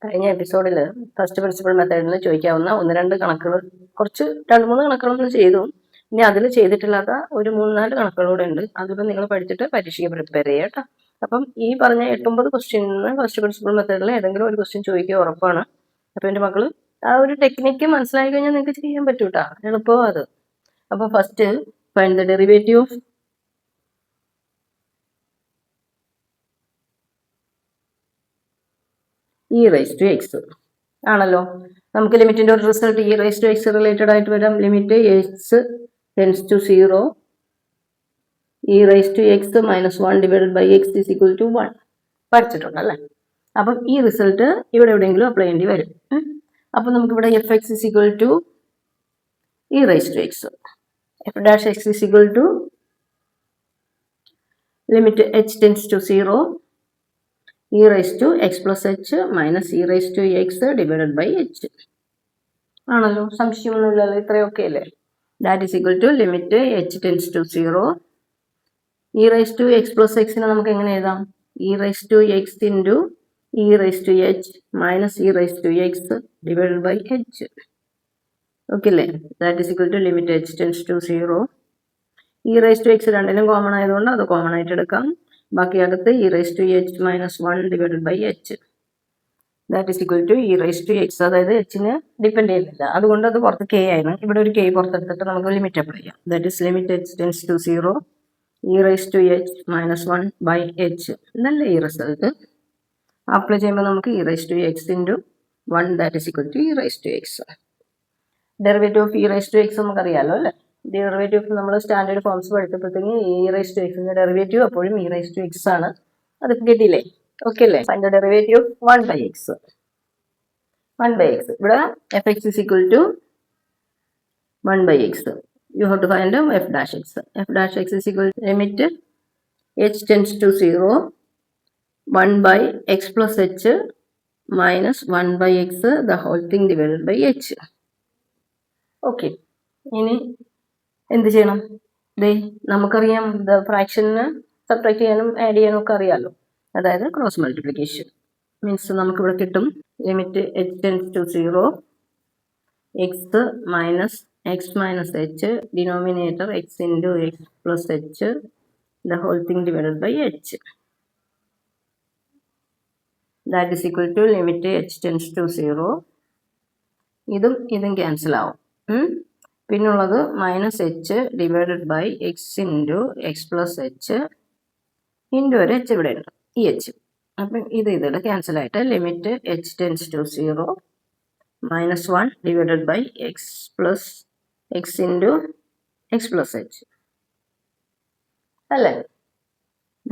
കഴിഞ്ഞ എപ്പിസോഡിൽ first principal മെത്തേഡിൽ ചോദിക്കാവുന്ന 1-2 കണക്കുകൾ, കുറച്ച് 2-3 കണക്കുകൾ നമ്മൾ ചെയ്തു. ഇനി അതിൽ ചെയ്തിട്ടില്ലാത്ത ഒരു 3-4 കണക്കുകളൂടെ ഉണ്ട്. അതൊക്കെ നിങ്ങൾ പഠിച്ചിട്ട് പരീക്ഷയ്ക്ക് പ്രിപ്പയർ ചെയ്യുക കേട്ടോ. അപ്പം ഈ പറഞ്ഞ 8-9 ക്വസ്റ്റ്യനിൽ ഫസ്റ്റ് പ്രിൻസിപ്പൾ മെത്തേഡിൽ ഏതെങ്കിലും ഒരു ക്വസ്റ്റ്യൻ ചോദിക്കുക ഉറപ്പാണ്. അപ്പോൾ എൻ്റെ മക്കൾ ആ ഒരു ടെക്നിക്ക് മനസ്സിലാക്കി കഴിഞ്ഞാൽ നിങ്ങൾക്ക് ചെയ്യാൻ പറ്റും കേട്ടോ, എളുപ്പവും അത്. അപ്പോൾ first find the derivative of e raise to x ആണല്ലോ. നമുക്ക് ലിമിറ്റിന്റെ ഒരു result e raise to x related ആയിട്ട് വരാം. Limit x tends to 0 e raise to x -1 divided by x is equal to 1 പഠിച്ചിട്ടുണ്ട് അല്ലേ. അപ്പം ഈ റിസൾട്ട് ഇവിടെ എവിടെയെങ്കിലും അപ്ലൈ ചെയ്യേണ്ടി വരും. അപ്പം നമുക്കിവിടെ f x is equal to e raise to x, f dash x is equal to limit h tends to 0 e raised to x plus h minus e raised to x divided by h ആണല്ലോ. സംശയമൊന്നുമില്ലല്ലോ, ഇത്രയൊക്കെ അല്ലേ. That is equal to limit h tends to 0 e raise to x plus എക്സിനെ നമുക്ക് എങ്ങനെ എഴുതാം? E raise to x into e raise to h minus e raise to x divided by h. Okay അല്ലേ. That is equal to limit h tends to 0 e raise to x രണ്ടിലും common ആയതുകൊണ്ട് അത് common ആയിട്ട് എടുക്കാം. ബാക്കി അകത്ത് e raise to h -1 divided by h that is equal to e raise to x. അതായത് എച്ചിന് ഡിപ്പെൻഡ് ചെയ്യുന്നില്ല, അതുകൊണ്ട് അത് പുറത്ത് കെ ആയിരുന്നു. ഇവിടെ ഒരു കെ പുറത്തെടുത്തിട്ട് നമുക്ക് ലിമിറ്റ് അപ്ലൈ ചെയ്യാം. That is limit h tends to 0 e raise to h -1 by h. നല്ല ഈ റിസൾട്ട് അപ്ലൈ ചെയ്യുമ്പോൾ നമുക്ക് e raise to x into 1 that is equal to e raise to x. Derivative of e raise to x നമുക്കറിയാമല്ലോ അല്ലേ. Derivative നമ്മൾ standard forms പഠിച്ചപ്പോഴത്തേക്ക് e raise to എക്സിന്റെ derivative അപ്പോഴും ഇ റൈസ് ടു എക്സ് ആണ്. അത് കിട്ടിയില്ലേ? ഓക്കെ അല്ലേ. അതിന്റെ ഡെറിവേറ്റീവ് 1 ബൈ എക്സ്. ഇവിടെ f x is equal to 1 by x. You have to find f dash x. F dash x is equal to limit h tends to 0 1 by x plus h minus 1 by x the whole thing divided by h. Okay, ഇനി എന്ത് ചെയ്യണം? നമുക്കറിയാം ഫ്രാക്ഷന് subtract ചെയ്യാനും add ചെയ്യാനും ഒക്കെ അറിയാമല്ലോ. അതായത് cross multiplication means നമുക്കിവിടെ കിട്ടും limit h tends to 0 x minus x minus h denominator x into x plus h the whole thing divided by h that is equal to limit h tends to 0. ഇതും cancel ആവും. പിന്നുള്ളത് minus h divided by x into x plus h into ഒരു h ഇവിടെ ഉണ്ട്, ഈ h. അപ്പം ഇതിവിടെ cancel ആയിട്ട് limit h tends to 0 -1 divided by x plus X into x plus h അല്ലേ.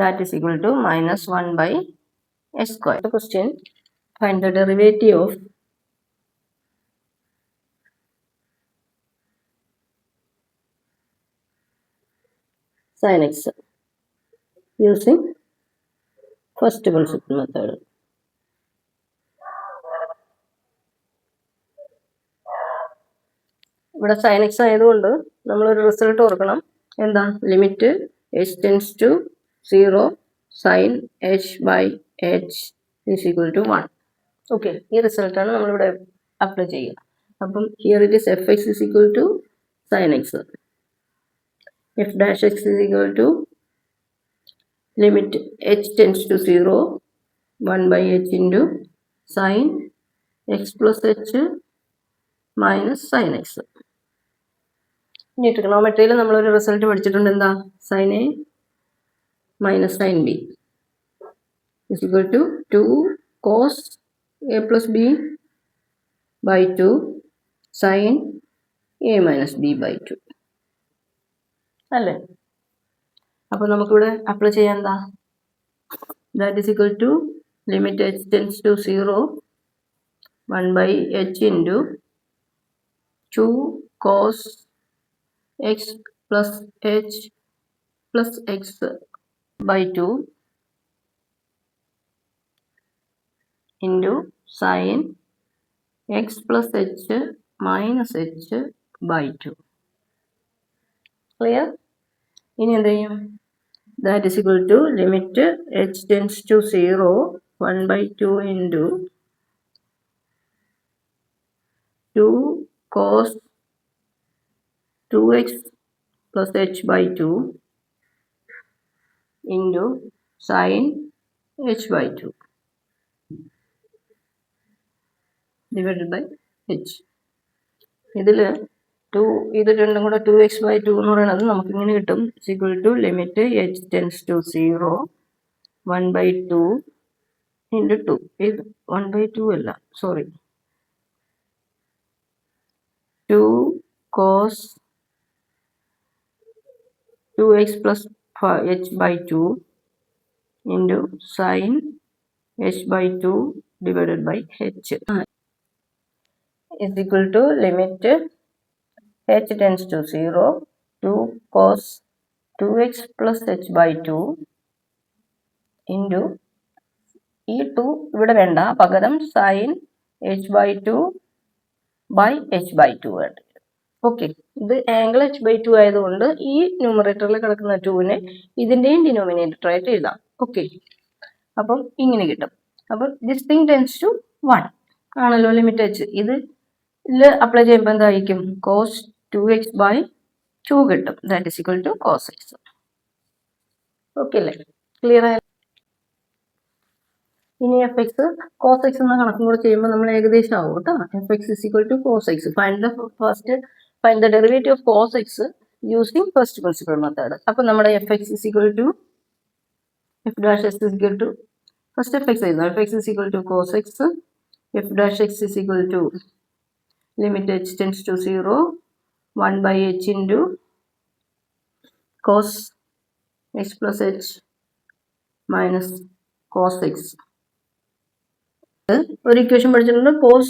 That is equal to -1 by h square. Question find the derivative of sin x using first principle method. ഇവിടെ sin x ആയതുകൊണ്ട് നമ്മളൊരു result ഓർക്കണം. എന്താ? Limit h tends to 0 sin h by h is equal to 1. Okay, ഈ റിസൾട്ടാണ് നമ്മളിവിടെ apply ചെയ്യുക. അപ്പം here it is f x is equal to sin x. f dash x is equal to limit h tends to 0 1 by h into sin x plus h minus sin x. ഇനി ട്രിഗണോമെട്രിയിൽ നമ്മളൊരു result പഠിച്ചിട്ടുണ്ട്. എന്താ? sin a minus sin b is equal to 2 cos a plus b by 2 sin a minus b by 2 അല്ലേ. അപ്പോൾ നമുക്കിവിടെ apply ചെയ്യാൻ എന്താ? That is equal to limit h tends to 0 1 by h into 2 cos x plus h plus x by 2 into sine x plus h minus h by 2. Clear? ഇനി എന്ത് ചെയ്യും? That is equal to limit h tends to 0 1 by 2 into 2 cos 2x plus h by 2 into sin h by 2 divided by h. ഇതിൽ 2 ഇത് രണ്ടും കൂടെ 2x by 2 എന്ന് പറയുന്നത് നമുക്ക് ഇങ്ങനെ കിട്ടും. is equal to limit h tends to 0 1 by 2 into 2. ഇത് 1 by 2 അല്ല, sorry, 2 cos 2x plus h by 2 into sin h by 2 divided by h is equal to limit h tends to 0 2 cos 2x plus h by 2 into ഈ 2 ഇവിടെ വേണ്ട, പകരം sin h by 2 by h by 2 വേണ്ട. Okay, ഇത് angle h by 2 ആയതുകൊണ്ട് ഈ ന്യൂമറേറ്ററിൽ കിടക്കുന്ന 2നെ ഇതിൻ്റെയും ഡിനോമിനേറ്റർ ആയിട്ട് എഴുതാം. ഓക്കെ, അപ്പം ഇങ്ങനെ കിട്ടും. അപ്പം ദിസ് തിങ് ടെൻസ് ടു 1 ആണല്ലോ ലിമിറ്റ് h. ഇതിൽ അപ്ലൈ ചെയ്യുമ്പോൾ എന്തായിരിക്കും? cos 2x by 2 കിട്ടും. That is equal to cos x. Okay അല്ലേ? ക്ലിയർ ആയ? ഇനി എഫ് എക്സ് കോസ് എക്സ് എന്ന കണക്കും കൂടെ ചെയ്യുമ്പോൾ നമ്മൾ ഏകദേശം ആവും കേട്ടോ. F x is equal to cos x. Find the derivative of cos x using first principle method. അപ്പം നമ്മുടെ f x is equal to f dash x is equal to first f x ആയിരുന്നു. F x is equal to cos x f dash x is equal to limit h tends to 0 1 by h into cos x plus h minus cos x. ഒരു equation പഠിച്ചിട്ടുണ്ട്. cos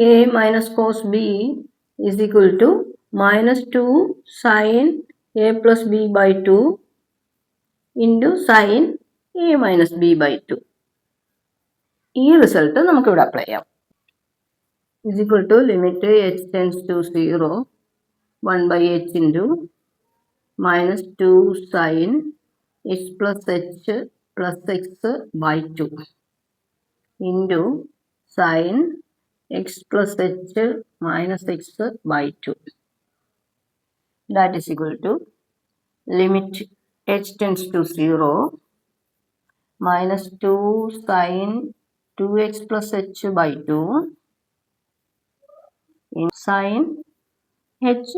a minus cos b is equal to minus 2 sin a plus b by 2 into sin a minus b by 2. ഈ result നമുക്ക് ഇവിടെ apply ചെയ്യാം. is equal to limit h tends to 0 1 by h into minus 2 sin h plus h plus x by 2 into sin x plus h minus x by 2. That is equal to limit h tends to 0 minus 2 sin 2x plus h by 2 in sin h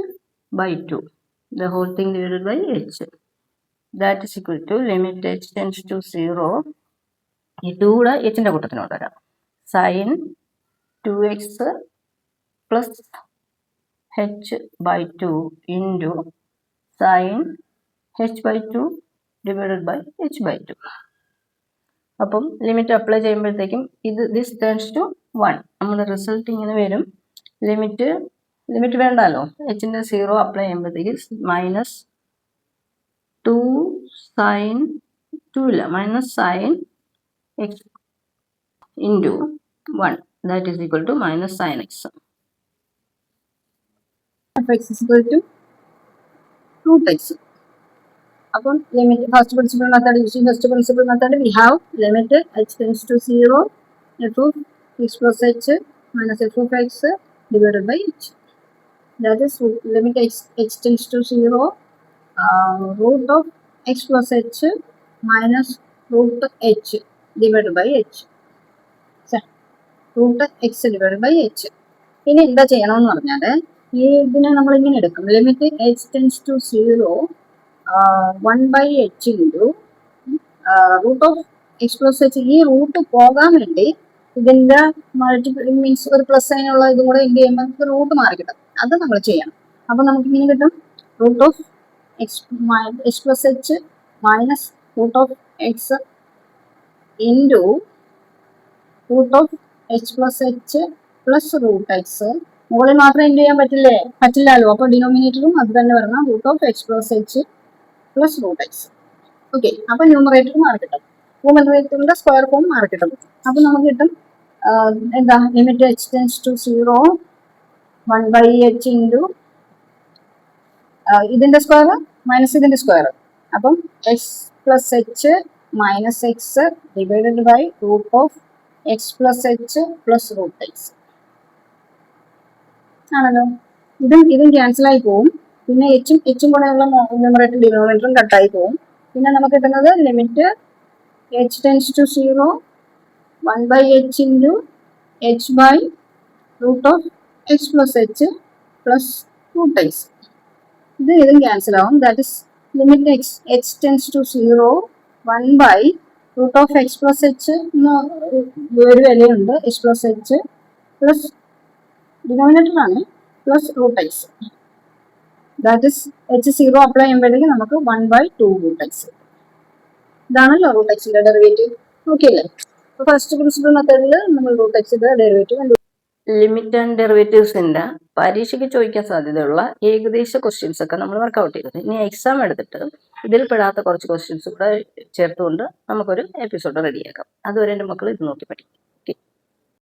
by 2. The whole thing divided by h. That is equal to limit h tends to 0. ഈ 2 കൂടെ എച്ചിൻ്റെ കൂട്ടത്തിനോട് വരാം. Sine 2x plus h by 2 into sine h by 2 divided by h by 2. അപ്പം limit apply ചെയ്യുമ്പോഴത്തേക്കും this turns to 1. നമ്മുടെ result ഇങ്ങനെ വരും. ലിമിറ്റ് വേണ്ടല്ലോ, എച്ചിൻ്റെ 0 അപ്ലൈ ചെയ്യുമ്പോഴത്തേക്ക് മൈനസ് 2 സൈൻ 2 ഇല്ല, minus sign x into 1, that is equal to minus sin x. Fx is equal to root x. Upon limit first principle method, using first principle method, we have limit h tends to 0 f of x plus h minus f of x divided by h. That is limit h tends to 0 root of x plus h minus root h divided by h. Root x divide by h. ഇനി എന്താ ചെയ്യണമെന്ന് പറഞ്ഞാൽ ഇതിനെ നമ്മൾ ഇങ്ങനെ എടുക്കും. Limit h tends to 0 1 by h into root of x plus h. ഈ root പോകാൻ വേണ്ടി ഇതിൻ്റെ മൾട്ടിപ്പിൾ മീൻസ് ഒരു പ്ലസ് സൈനുള്ള ഇതും കൂടെ എന്ത് ചെയ്യുമ്പോൾ നമുക്ക് റൂട്ട് മാറി കിട്ടും. അത് നമ്മൾ ചെയ്യണം. അപ്പം നമുക്ക് ഇങ്ങനെ കിട്ടും root of x plus h minus root of x into root of h plus h plus root x. മുകളിൽ മാത്രം എന്ത് ചെയ്യാൻ പറ്റില്ലല്ലോ. അപ്പോൾ ഡിനോമിനേറ്ററും അത് തന്നെ വരണം, root of x plus h plus root x. Okay, അപ്പം ന്യൂമറേറ്റർ മാറി കിട്ടും, ന്യൂമറേറ്ററിന്റെ സ്ക്വയർ ഫോം മാറി കിട്ടും. അപ്പം നമുക്ക് കിട്ടും എന്താ limit h tends to 0 1 by h into ഇതിന്റെ സ്ക്വയർ മൈനസ് ഇതിന്റെ സ്ക്വയർ. അപ്പം x plus h minus x divided by root of x plus h plus root x. ആണല്ലോ. ഇതും ക്യാൻസൽ ആയി പോവും. പിന്നെ എച്ചും കൂടെയുള്ള ന്യൂമറേറ്റർ ഡിനോമിനേറ്ററും കട്ടായി പോവും. പിന്നെ നമുക്ക് കിട്ടുന്നത് limit h tends to 0 1/h into h by root of h plus h plus root x. ഇതും ക്യാൻസൽ ആവും. That is limit h tends to 0 1 root of x plus h ഒരു വിലയുണ്ട്, h plus h plus denominator ആണ് plus root x. That is h 0 apply ചെയ്യുമ്പോഴത്തേക്ക് നമുക്ക് 1/2 root x. ഇതാണല്ലോ root എക്സിന്റെ derivative. Okay അല്ലേ? ഫസ്റ്റ് പ്രിൻസിപ്പൽ മെത്തേഡിൽ നമ്മൾ റൂട്ട് എക്സിന്റെ ഡെറിവേറ്റീവ് ലിമിറ്റ് ആൻഡ് ഡെറിവേറ്റീവ്സിന്റെ പരീക്ഷയ്ക്ക് ചോദിക്കാൻ സാധ്യതയുള്ള ഏകദേശ ക്വസ്റ്റ്യൻസ് ഒക്കെ നമ്മൾ വർക്കൗട്ട് ചെയ്തത്. ഇനി എക്സാം എടുത്തിട്ട് ഇതിൽ പെടാത്ത കുറച്ച് ക്വസ്റ്റ്യൻസ് കൂടെ ചേർത്തുകൊണ്ട് നമുക്കൊരു എപ്പിസോഡ് റെഡിയാക്കാം. അതുവരെ എൻ്റെ മക്കൾ ഇത് നോക്കി പഠിക്കും.